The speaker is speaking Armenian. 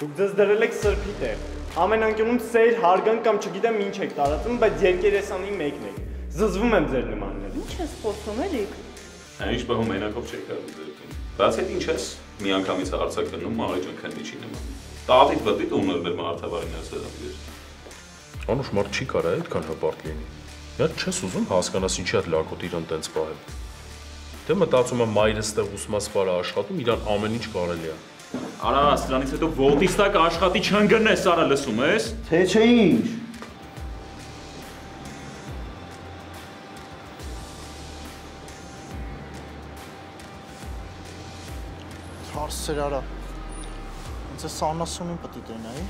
Դուք ձեզ դրել եք սրբի տեղ։ Ամեն անկյունում սեր, հարգանք կամ չգիտեմ ինչ եք տարածում, բայց երկերեսանի մեկն եք։ Զզվում եմ ձեր նմանների։ Ինչ ես խոսում, Էրիկ։ Ինչ բահում մենակով չեք կարող ձերքին։ Բայց հետ ինչ ես, մի անգամից հարցակնում Մարիջան քննիչի նման։ Տատիդ վտիտ ուներ մեր մարդավարին ասել։ Անուշ մարդ չի կարա այդքան հպարտ լինի։ Միած չես ուզում հասկանաս ինչի այդ լակոտ իրան տենց պահել։ Դե մտածում եմ մայրս տեղ ուսմաս վարա աշխատում, իրան ամեն ինչ կարելի է։ Արա, սրանից հետո ոլտիստակ աշխատի չընկնես, արա լսում ես։ Թե չէ ինչ։ Հարսեր արա։ Ինձ է սանասունին պտի տենայի։